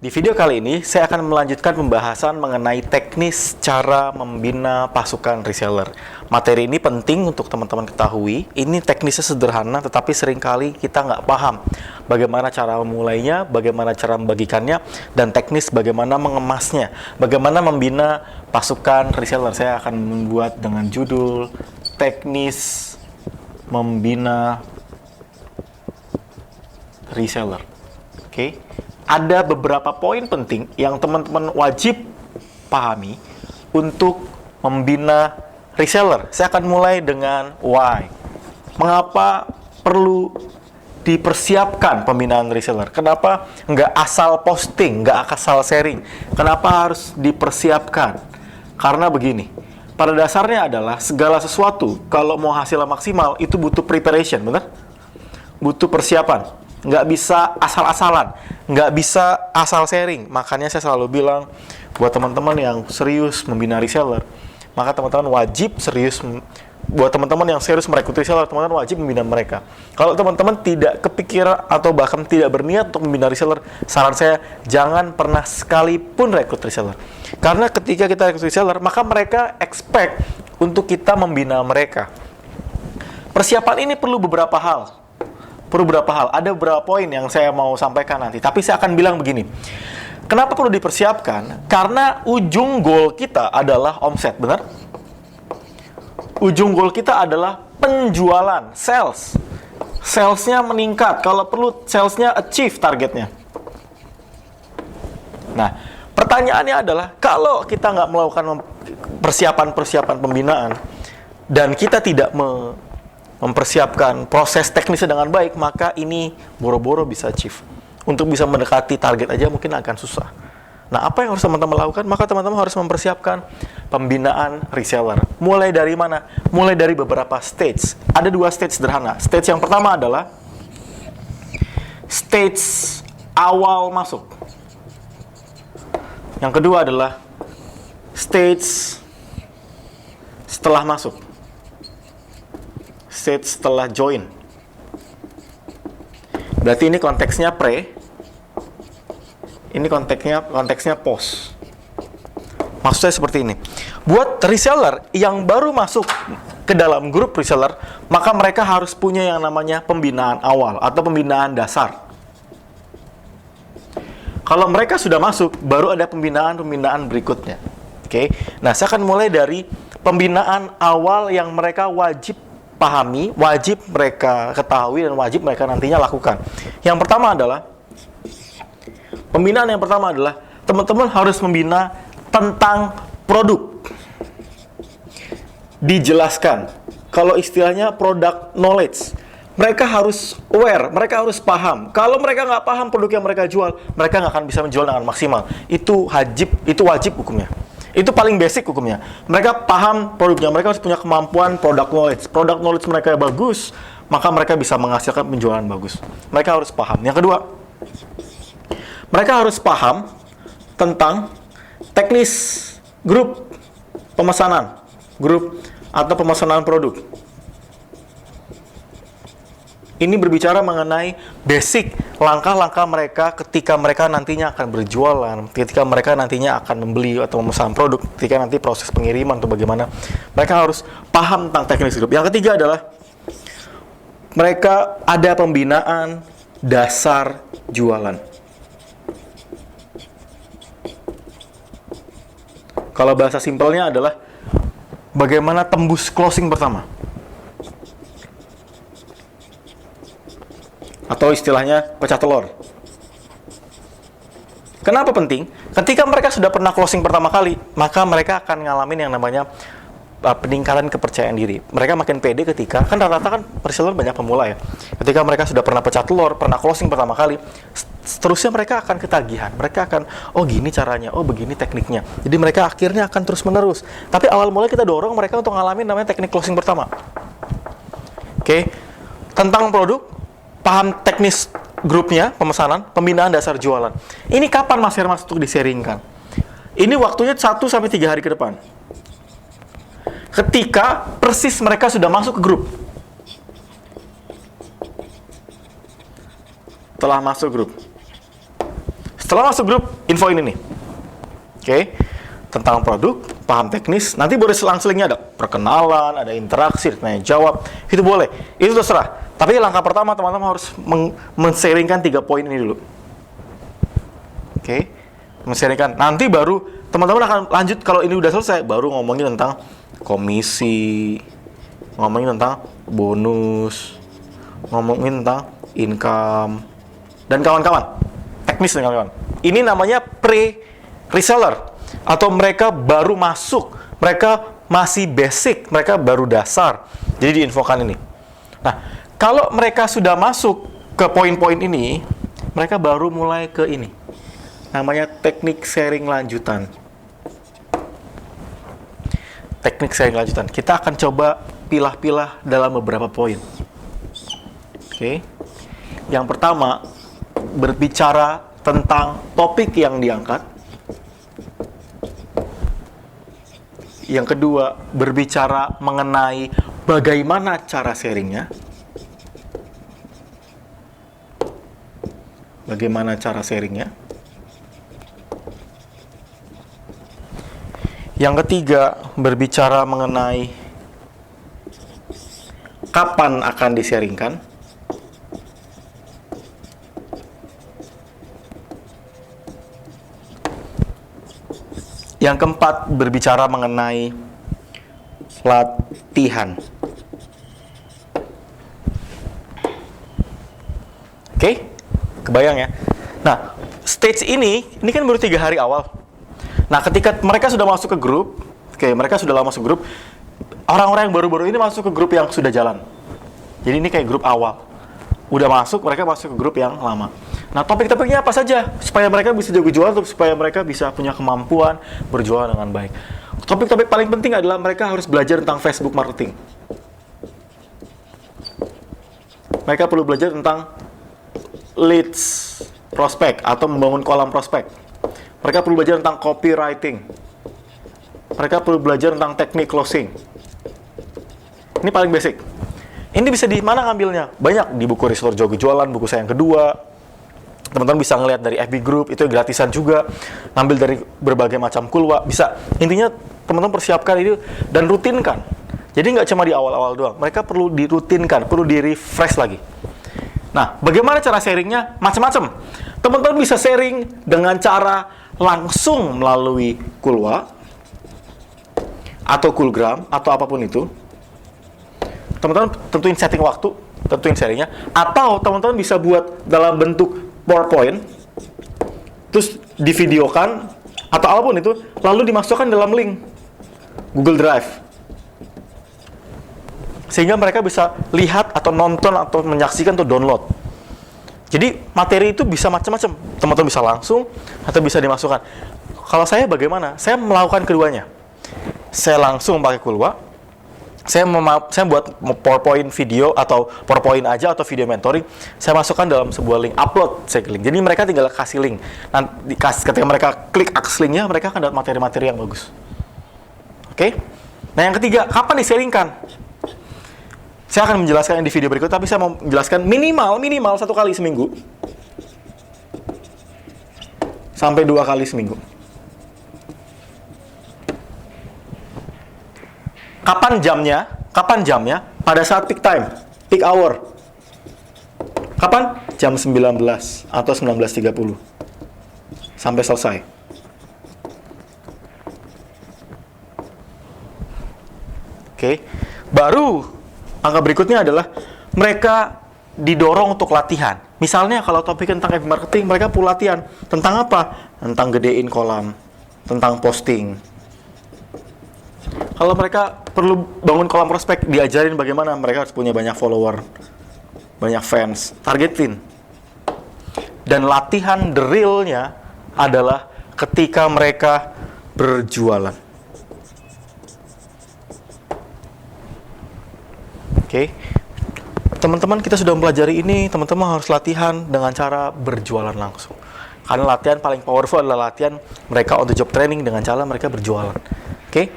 Di video kali ini, saya akan melanjutkan pembahasan mengenai teknis cara membina pasukan reseller. Materi ini penting untuk teman-teman ketahui. Ini teknisnya sederhana, tetapi seringkali kita nggak paham bagaimana cara memulainya, bagaimana cara membagikannya, dan teknis bagaimana mengemasnya, bagaimana membina pasukan reseller. Saya akan membuat dengan judul teknis membina reseller. Oke. Ada beberapa poin penting yang teman-teman wajib pahami untuk membina reseller. Saya akan mulai dengan why. Mengapa perlu dipersiapkan pembinaan reseller? Kenapa nggak asal posting, nggak asal sharing? Kenapa harus dipersiapkan? Karena begini, pada dasarnya adalah segala sesuatu kalau mau hasilnya maksimal itu butuh preparation, benar? Butuh persiapan. Nggak bisa asal-asalan, nggak bisa asal sharing. Makanya saya selalu bilang buat teman-teman yang serius membina reseller, maka teman-teman wajib serius. Buat teman-teman yang serius merekrut reseller, teman-teman wajib membina mereka. Kalau teman-teman tidak kepikiran atau bahkan tidak berniat untuk membina reseller, saran saya jangan pernah sekalipun rekrut reseller. Karena ketika kita rekrut reseller, maka mereka expect untuk kita membina mereka. Persiapan ini perlu beberapa hal. Ada beberapa poin yang saya mau sampaikan nanti. Tapi saya akan bilang begini. Kenapa perlu dipersiapkan? Karena ujung goal kita adalah omset, benar? Ujung goal kita adalah penjualan, sales. Salesnya meningkat. Kalau perlu, salesnya achieve targetnya. Nah, pertanyaannya adalah, kalau kita nggak melakukan persiapan pembinaan, dan kita tidak mempersiapkan proses teknisnya dengan baik, maka ini boro-boro bisa achieve. Untuk bisa mendekati target aja mungkin akan susah. Nah, apa yang harus teman-teman lakukan? Maka teman-teman harus mempersiapkan pembinaan reseller. Mulai dari mana? Mulai dari beberapa stage. Ada 2 stage sederhana. Stage yang pertama adalah stage awal masuk. Yang kedua adalah stage setelah masuk. Stage setelah join. Berarti ini konteksnya pre. Ini konteksnya post. Maksudnya seperti ini. Buat reseller yang baru masuk ke dalam grup reseller, maka mereka harus punya yang namanya pembinaan awal atau pembinaan dasar. Kalau mereka sudah masuk, baru ada pembinaan berikutnya. Oke. Nah, saya akan mulai dari pembinaan awal yang mereka wajib pahami, wajib mereka ketahui, dan wajib mereka nantinya lakukan. Yang pertama adalah, pembinaan yang pertama adalah teman-teman harus membina tentang produk. Dijelaskan. Kalau istilahnya product knowledge. Mereka harus aware, mereka harus paham. Kalau mereka nggak paham produk yang mereka jual, mereka nggak akan bisa menjual dengan maksimal. Itu wajib hukumnya. Itu paling basic hukumnya. Mereka paham produknya, mereka harus punya kemampuan product knowledge. Product knowledge mereka bagus, maka mereka bisa menghasilkan penjualan bagus. Mereka harus paham. Yang kedua, mereka harus paham tentang teknis grup pemesanan, grup atau pemesanan produk. Ini berbicara mengenai basic langkah-langkah mereka ketika mereka nantinya akan berjualan, ketika mereka nantinya akan membeli atau memesan produk, ketika nanti proses pengiriman atau bagaimana. Mereka harus paham tentang teknis grup. Yang ketiga adalah mereka ada pembinaan dasar jualan. Kalau bahasa simpelnya adalah bagaimana tembus closing pertama. Atau istilahnya pecah telur. Kenapa penting? Ketika mereka sudah pernah closing pertama kali, maka mereka akan ngalamin yang namanya peningkatan kepercayaan diri. Mereka makin pede ketika, kan rata-rata kan reseller banyak pemula ya. Ketika mereka sudah pernah pecah telur, pernah closing pertama kali, seterusnya mereka akan ketagihan. Mereka akan, oh gini caranya, oh begini tekniknya. Jadi mereka akhirnya akan terus menerus. Tapi awal mulai kita dorong mereka untuk ngalamin namanya teknik closing pertama. Oke. Tentang produk, paham teknis grupnya, pemesanan, pembinaan dasar jualan. Ini kapan Mas Hermas untuk di-sharingkan? Ini waktunya 1-3 hari ke depan. Ketika persis mereka sudah masuk ke grup. Setelah masuk grup. Setelah masuk grup, info ini nih. Oke, tentang produk, paham teknis, nanti boleh selang-selingnya ada perkenalan, ada interaksi, tanya jawab, itu boleh, itu terserah. Tapi langkah pertama teman-teman harus men-sharingkan 3 poin ini dulu. Oke, men-sharingkan. Nanti baru teman-teman akan lanjut kalau ini udah selesai, baru ngomongin tentang komisi, ngomongin tentang bonus, ngomongin tentang income, dan kawan-kawan, teknis dan kawan-kawan. Ini namanya pre-reseller, atau mereka baru masuk, mereka masih basic, mereka baru dasar. Jadi diinfokan ini. Nah, kalau mereka sudah masuk ke poin-poin ini, mereka baru mulai ke ini. Namanya teknik sharing lanjutan. Teknik sharing lanjutan. Kita akan coba pilah-pilah dalam beberapa poin. Oke. Yang pertama, berbicara tentang topik yang diangkat. Yang kedua, berbicara mengenai bagaimana cara sharingnya. Bagaimana cara sharingnya. Yang ketiga, berbicara mengenai kapan akan di-sharingkan. Yang keempat, berbicara mengenai latihan. Oke, kebayang ya? Nah, stage ini kan baru 3 hari awal. Nah, ketika mereka sudah masuk ke grup, mereka sudah lama masuk grup, orang-orang yang baru-baru ini masuk ke grup yang sudah jalan. Jadi ini kayak grup awal. Udah masuk, mereka masuk ke grup yang lama. Nah, topik-topiknya apa saja? Supaya mereka bisa jago jual, supaya mereka bisa punya kemampuan berjualan dengan baik. Topik-topik paling penting adalah mereka harus belajar tentang Facebook marketing. Mereka perlu belajar tentang leads prospek atau membangun kolam prospek. Mereka perlu belajar tentang copywriting. Mereka perlu belajar tentang teknik closing. Ini paling basic. Ini bisa di mana ngambilnya? Banyak di buku Restore Jago Jualan, buku saya yang kedua. Teman-teman bisa ngelihat dari FB Group, itu gratisan juga. Ngambil dari berbagai macam kulwa, bisa. Intinya teman-teman persiapkan ini dan rutinkan. Jadi nggak cuma di awal-awal doang. Mereka perlu dirutinkan, perlu di-refresh lagi. Nah, bagaimana cara sharingnya? Macam-macam. Teman-teman bisa sharing dengan cara langsung melalui kulwa atau kulgram atau apapun itu. Teman-teman tentuin setting waktu, tentuin sharingnya, atau teman-teman bisa buat dalam bentuk PowerPoint, terus divideokan atau apapun itu, lalu dimasukkan dalam link Google Drive, sehingga mereka bisa lihat atau nonton atau menyaksikan atau download. Jadi materi itu bisa macam-macam. Teman-teman bisa langsung atau bisa dimasukkan. Kalau saya bagaimana? Saya melakukan keduanya. Saya langsung pakai kulwa. Saya buat PowerPoint video atau PowerPoint aja atau video mentoring. Saya masukkan dalam sebuah link, upload saya link. Jadi mereka tinggal kasih link. Nanti ketika mereka klik akses linknya, mereka akan dapat materi-materi yang bagus. Oke? Nah, yang ketiga, kapan di-sharingkan? Saya akan menjelaskan di video berikut, tapi saya mau menjelaskan minimal 1 kali seminggu. Sampai 2 kali seminggu. Kapan jamnya? Pada saat peak time, peak hour. Kapan? Jam 19 atau 19.30. Sampai selesai. Oke. Baru angka berikutnya adalah mereka didorong untuk latihan. Misalnya kalau topik tentang FB marketing, mereka perlu latihan. Tentang apa? Tentang gedein kolam, tentang posting. Kalau mereka perlu bangun kolam prospek, diajarin bagaimana mereka harus punya banyak follower, banyak fans, targetin. Dan latihan the real-nya adalah ketika mereka berjualan. Oke, teman-teman, kita sudah mempelajari ini. Teman-teman harus latihan dengan cara berjualan langsung. Karena latihan paling powerful adalah latihan mereka on the job training dengan cara mereka berjualan. Oke,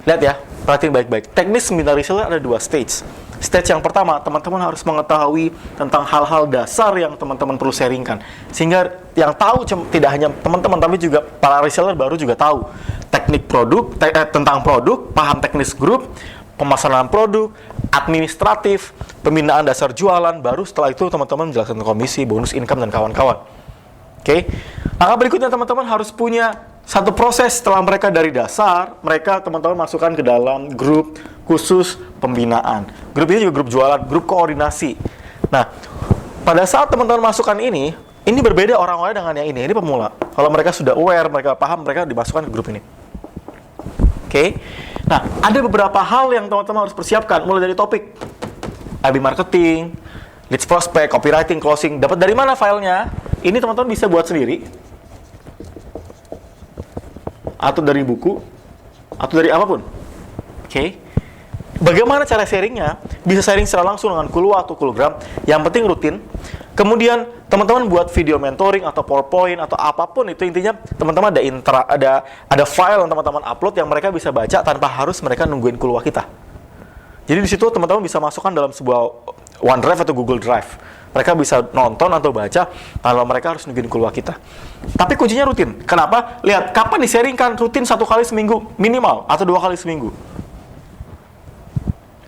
lihat ya, perhatiin baik-baik. Teknis seminar reseller ada 2 stage. Stage yang pertama, teman-teman harus mengetahui tentang hal-hal dasar yang teman-teman perlu sharingkan. Sehingga yang tahu tidak hanya teman-teman, tapi juga para reseller baru juga tahu teknik produk, tentang produk, paham teknis grup, pemasaran produk, administratif, pembinaan dasar jualan, baru setelah itu teman-teman menjelaskan komisi, bonus income, dan kawan-kawan. Oke, langkah berikutnya teman-teman harus punya satu proses setelah mereka dari dasar, mereka teman-teman masukkan ke dalam grup khusus pembinaan. Grup ini juga grup jualan, grup koordinasi. Nah, pada saat teman-teman masukkan ini berbeda orang-orang dengan yang ini pemula. Kalau mereka sudah aware, mereka paham, mereka dimasukkan ke grup ini. Oke, nah ada beberapa hal yang teman-teman harus persiapkan, mulai dari topik, IB marketing, leads prospect, copywriting, closing. Dapat dari mana filenya? Ini teman-teman bisa buat sendiri, atau dari buku, atau dari apapun. Oke. Bagaimana cara sharingnya? Bisa sharing secara langsung dengan Kulwa atau Kulugram. Yang penting rutin. Kemudian teman-teman buat video mentoring atau PowerPoint atau apapun itu, intinya teman-teman ada file yang teman-teman upload yang mereka bisa baca tanpa harus mereka nungguin Kulwa kita. Jadi di situ teman-teman bisa masukkan dalam sebuah OneDrive atau Google Drive. Mereka bisa nonton atau baca kalau mereka harus nungguin Kulwa kita. Tapi kuncinya rutin. Kenapa? Lihat, kapan di-sharingkan? Rutin 1 kali seminggu minimal atau 2 kali seminggu.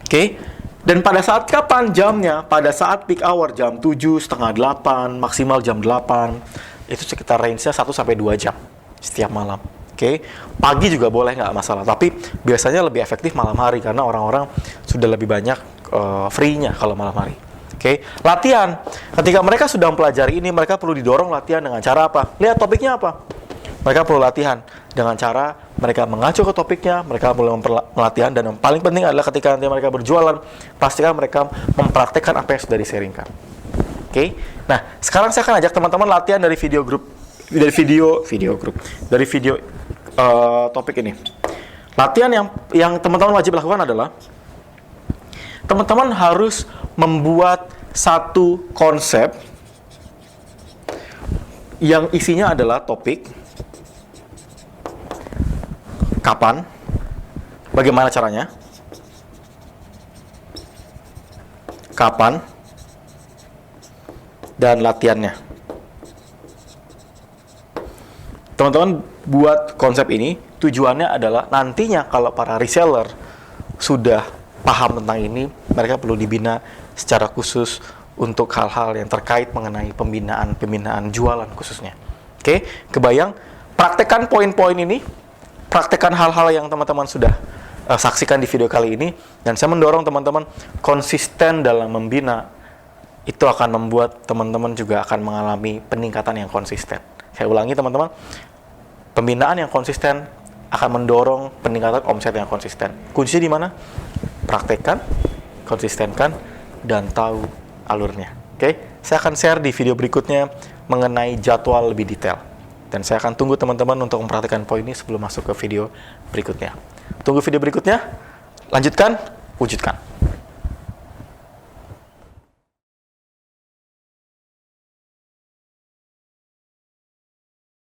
Oke. Dan pada saat kapan jamnya? Pada saat peak hour, jam 7, setengah 8, maksimal jam 8. Itu sekitar range-nya 1-2 jam setiap malam. Oke. Pagi juga boleh, nggak masalah. Tapi biasanya lebih efektif malam hari karena orang-orang sudah lebih banyak free-nya kalau malam hari. Oke, latihan. Ketika mereka sudah mempelajari ini, mereka perlu didorong latihan dengan cara apa? Lihat topiknya apa. Mereka perlu latihan dengan cara mereka mengacu ke topiknya, mereka perlu latihan, dan yang paling penting adalah ketika nanti mereka berjualan, pastikan mereka mempraktekkan apa yang sudah di-sharingkan. Oke. Nah, sekarang saya akan ajak teman-teman latihan dari video grup, dari video topik ini. Latihan yang teman-teman wajib lakukan adalah teman-teman harus membuat satu konsep yang isinya adalah topik, kapan, bagaimana caranya, kapan, dan latihannya. Teman-teman buat konsep ini, tujuannya adalah nantinya kalau para reseller sudah paham tentang ini, mereka perlu dibina secara khusus untuk hal-hal yang terkait mengenai pembinaan jualan khususnya. Oke, kebayang? Praktekkan poin-poin ini, praktekkan hal-hal yang teman-teman sudah saksikan di video kali ini, dan saya mendorong teman-teman konsisten dalam membina. Itu akan membuat teman-teman juga akan mengalami peningkatan yang konsisten. Saya ulangi teman-teman, pembinaan yang konsisten akan mendorong peningkatan omset yang konsisten. Kuncinya di mana? Praktekkan, konsistenkan, dan tahu alurnya. Oke, saya akan share di video berikutnya mengenai jadwal lebih detail. Dan saya akan tunggu teman-teman untuk mempraktikkan poin ini sebelum masuk ke video berikutnya. Tunggu video berikutnya, lanjutkan, wujudkan.